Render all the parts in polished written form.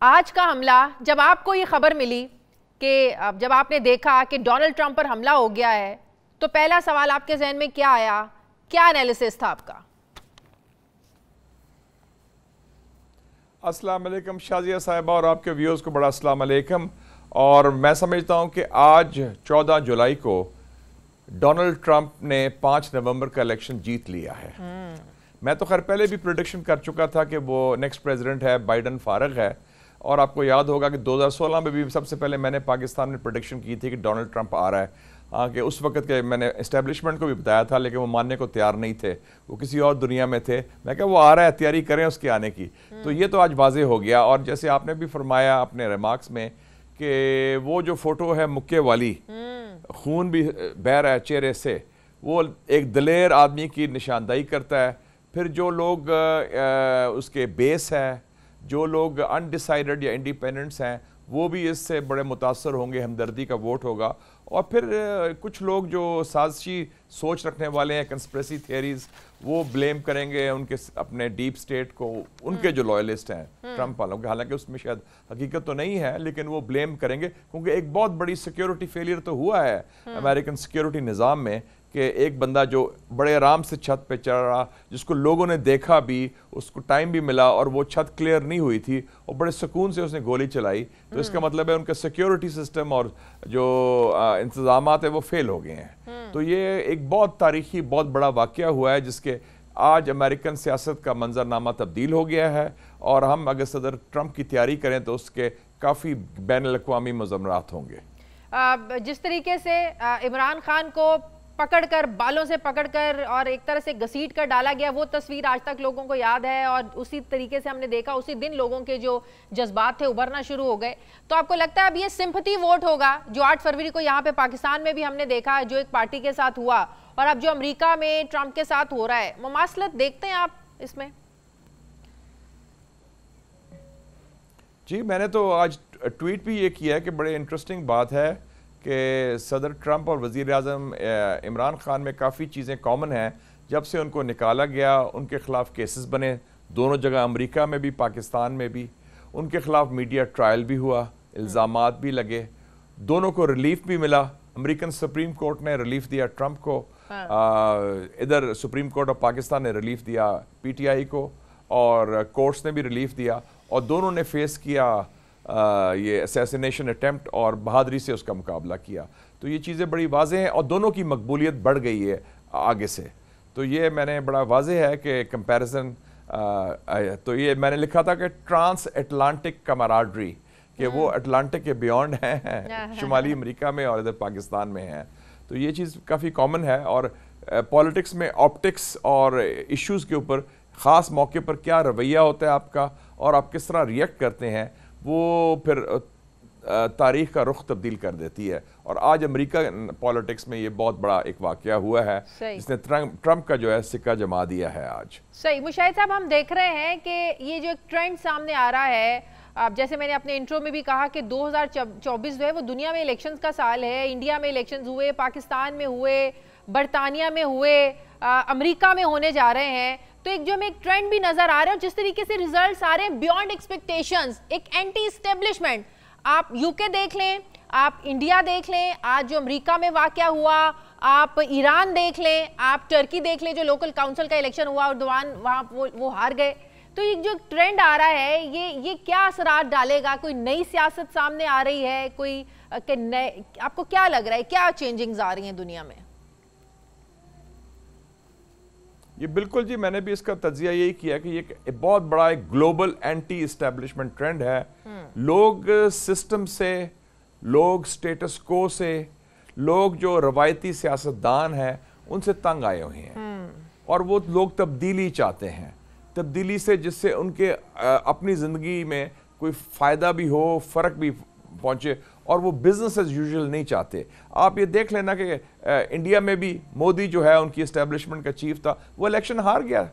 آج کا حملہ جب آپ کو یہ خبر ملی کہ جب آپ نے دیکھا کہ ڈونلڈ ٹرمپ پر حملہ ہو گیا ہے تو پہلا سوال آپ کے ذہن میں کیا آیا؟ کیا انالیسس تھا آپ کا؟ السلام علیکم شازیہ صاحبہ اور آپ کے ویورز کو بڑا السلام علیکم. اور میں سمجھتا ہوں کہ آج 14 جولائی کو ڈونلڈ ٹرمپ نے 5 نومبر کا الیکشن جیت لیا ہے. میں تو خیر پہلے بھی پریڈکشن کر چکا تھا کہ وہ نیکسٹ پریزیڈنٹ ہے، بائیڈن فارغ ہے. اور آپ کو یاد ہوگا کہ 2016 میں بھی سب سے پہلے میں نے پاکستان میں پریڈکشن کی تھی کہ ڈونلڈ ٹرمپ آ رہا ہے. ہاں کہ اس وقت کے میں نے اسٹیبلشمنٹ کو بھی بتایا تھا لیکن وہ ماننے کو تیار نہیں تھے، وہ کسی اور دنیا میں تھے. میں کہا وہ آ رہا ہے، تیاری کریں اس کے آنے کی. تو یہ تو آج واضح ہو گیا. اور جیسے آپ نے بھی فرمایا اپنے ریمارکس میں کہ وہ جو فوٹو ہے مکے والی، خون بھی بہہ رہا ہے چہرے سے، وہ ایک دلیر آدمی کی نشاندہی کرتا ہے. پھر جو لوگ اس کے بیس ہے، جو لوگ انڈیسائیڈڈ یا انڈیپینڈنٹس ہیں، وہ بھی اس سے بڑے متاثر ہوں گے، ہمدردی کا ووٹ ہوگا. اور پھر کچھ لوگ جو سازشی سوچ رکھنے والے ہیں، کنسپریسی تھیوریز، وہ بلیم کریں گے ان کے اپنے ڈیپ سٹیٹ کو، ان کے جو لوئلسٹ ہیں ٹرمپ والوں کے. حالانکہ اس میں شاید حقیقت تو نہیں ہے لیکن وہ بلیم کریں گے کیونکہ ایک بہت بڑی سیکیورٹی فیلئر تو ہوا ہے امریکن سیکیورٹی نظام میں کہ ایک بندہ جو بڑے آرام سے چھت پہ چڑھ رہا، جس کو لوگوں نے دیکھا بھی، اس کو ٹائم بھی ملا اور وہ چھت کلیئر نہیں ہوئی تھی اور بڑے سکون سے اس نے گولی چلائی. تو اس کا مطلب ہے ان کا سیکیورٹی سسٹم اور جو انتظامات ہیں وہ فیل ہو گئے ہیں. تو یہ ایک بہت تاریخی بہت بڑا واقعہ ہوا ہے جس کے آج امریکن سیاست کا منظرنامہ تبدیل ہو گیا ہے. اور ہم اگر صدر ٹرمپ کی تیاری کریں تو اس کے کافی بین الاقوامی مضمرات ہوں گے. جس طریقے سے عمران خان کو پکڑ کر، بالوں سے پکڑ کر اور ایک طرح سے گھسیٹ کر ڈالا گیا، وہ تصویر آج تک لوگوں کو یاد ہے. اور اسی طریقے سے ہم نے دیکھا اسی دن لوگوں کے جو جذبات تھے ابھرنا شروع ہو گئے. تو آپ کو لگتا ہے اب یہ سمپتھی ووٹ ہوگا جو 8 فروری کو یہاں پہ پاکستان میں بھی ہم نے دیکھا، جو ایک پارٹی کے ساتھ ہوا اور اب جو امریکہ میں ٹرمپ کے ساتھ ہو رہا ہے، مماثلت دیکھتے ہیں آپ اس میں؟ جی میں نے تو آج ٹویٹ بھی یہ کیا ہے کہ بڑے انٹرسٹنگ بات ہے کہ صدر ٹرمپ اور وزیر اعظم عمران خان میں کافی چیزیں کامن ہیں. جب سے ان کو نکالا گیا ان کے خلاف کیسز بنے دونوں جگہ، امریکہ میں بھی پاکستان میں بھی. ان کے خلاف میڈیا ٹرائل بھی ہوا، الزامات بھی لگے، دونوں کو ریلیف بھی ملا. امریکن سپریم کورٹ نے ریلیف دیا ٹرمپ کو، ادھر سپریم کورٹ آف پاکستان نے ریلیف دیا پی ٹی آئی کو، اور کورٹس نے بھی ریلیف دیا. اور دونوں نے فیس کیا یہ اسیسینیشن اٹیمپٹ اور بہادری سے اس کا مقابلہ کیا. تو یہ چیزیں بڑی واضح ہیں اور دونوں کی مقبولیت بڑھ گئی ہے آگے سے. تو یہ میں نے بڑا واضح ہے کہ کمپیریزن. تو یہ میں نے لکھا تھا کہ ٹرانس اٹلانٹک کمراڈری، کہ وہ اٹلانٹک کے بیونڈ ہیں شمالی امریکہ میں اور ادھر پاکستان میں ہیں. تو یہ چیز کافی کامن ہے. اور پولیٹکس میں آپٹکس اور ایشوز کے اوپر خاص موقع پر کیا رویہ ہوتا ہے آپ کا اور آپ کس طرح ریئیکٹ کرتے ہیں، وہ پھر تاریخ کا رخ تبدیل کر دیتی ہے. اور آج امریکہ پولیٹکس میں یہ بہت بڑا ایک واقعہ ہوا ہے جس نے ٹرمپ کا جو ہے سکہ جما دیا ہے آج. صحیح. مشاہد صاحب ہم دیکھ رہے ہیں کہ یہ جو ایک ٹرینڈ سامنے آ رہا ہے، اب جیسے میں نے اپنے انٹرو میں بھی کہا کہ 2024 جو ہے وہ دنیا میں الیکشنز کا سال ہے. انڈیا میں الیکشنز ہوئے، پاکستان میں ہوئے، برطانیہ میں ہوئے، امریکہ میں ہونے جا رہے ہیں. تو ایک جو ہمیں ایک ٹرینڈ بھی نظر آ رہا ہے اور جس طریقے سے ریزلٹس آ رہے ہیں بیونڈ ایکسپیکٹیشنز، ایک اینٹی اسٹیبلشمنٹ. آپ یو کے دیکھ لیں، آپ انڈیا دیکھ لیں، آج جو امریکہ میں واقعہ ہوا، آپ ایران دیکھ لیں، آپ ٹرکی دیکھ لیں جو لوکل کاؤنسل کا الیکشن ہوا اور وہاں وہ ہار گئے. تو یہ جو ٹرینڈ آ رہا ہے یہ کیا اثرات ڈالے گا؟ کوئی نئی سیاست سامنے آ رہی ہے؟ کوئی آپ کو کیا لگ رہا ہے کیا چینجنگز آ رہی ہیں دنیا میں؟ یہ بالکل جی میں نے بھی اس کا تجزیہ یہی کیا کہ یہ ایک بہت بڑا ایک گلوبل اینٹی اسٹیبلشمنٹ ٹرینڈ ہے. لوگ سسٹم سے، لوگ سٹیٹس کو سے، لوگ جو روایتی سیاستدان ہیں ان سے تنگ آئے ہوئے ہیں اور وہ لوگ تبدیلی چاہتے ہیں. تبدیلی سے جس سے ان کے اپنی زندگی میں کوئی فائدہ بھی ہو، فرق بھی پہنچے، اور وہ بزنس ایز یوزول نہیں چاہتے. آپ یہ دیکھ لینا کہ انڈیا میں بھی مودی جو ہے ان کی اسٹیبلشمنٹ کا چیف تھا، وہ الیکشن ہار گیا.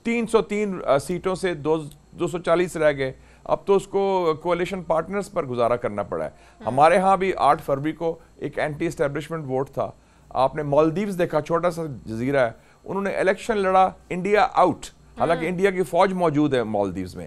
303 سیٹوں سے 240 رہ گئے. اب تو اس کو کولیشن پارٹنرز پر گزارا کرنا پڑا ہے. ہمارے ہاں بھی 8 فروری کو ایک اینٹی اسٹیبلشمنٹ ووٹ تھا. آپ نے مالدیوز دیکھا، چھوٹا سا جزیرہ ہے، انہوں نے الیکشن لڑا، انڈیا آؤٹ. حالانکہ انڈیا کی فوج موجود ہے مالدیوز میں.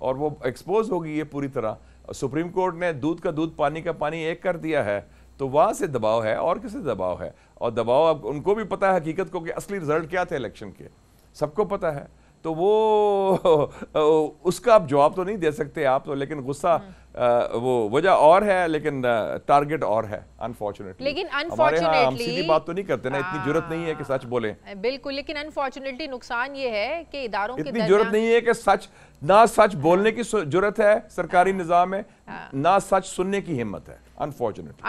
اور وہ ایکسپوز ہوگی یہ پوری طرح. سپریم کورٹ نے دودھ کا دودھ پانی کا پانی ایک کر دیا ہے, تو وہاں سے دباؤ ہے, اور کس سے دباؤ ہے؟ اور دباؤ اب ان کو بھی پتہ ہے حقیقت کو کہ اصلی رزلٹ کیا تھے الیکشن کے, سب کو پتہ ہے. تو وہ اس کا آپ جواب تو نہیں دے سکتے آپ تو, لیکن غصہ وہ وجہ اور ہے, لیکن ٹارگٹ اور ہے انفارچونیٹلی. لیکن ہمارے ہاں ہم سیدھی انفارچونیٹلی بات تو نہیں کرتے نا, اتنی جرت نہیں ہے کہ سچ بولیں. بالکل, لیکن انفارچونیٹلی نقصان یہ ہے کہ اداروں کے اتنی جرت نہیں ہے کہ سچ نہ سچ بولنے کی جرت ہے سرکاری نظام میں, نہ سچ سننے کی ہمت ہے, انفارچونیٹلی.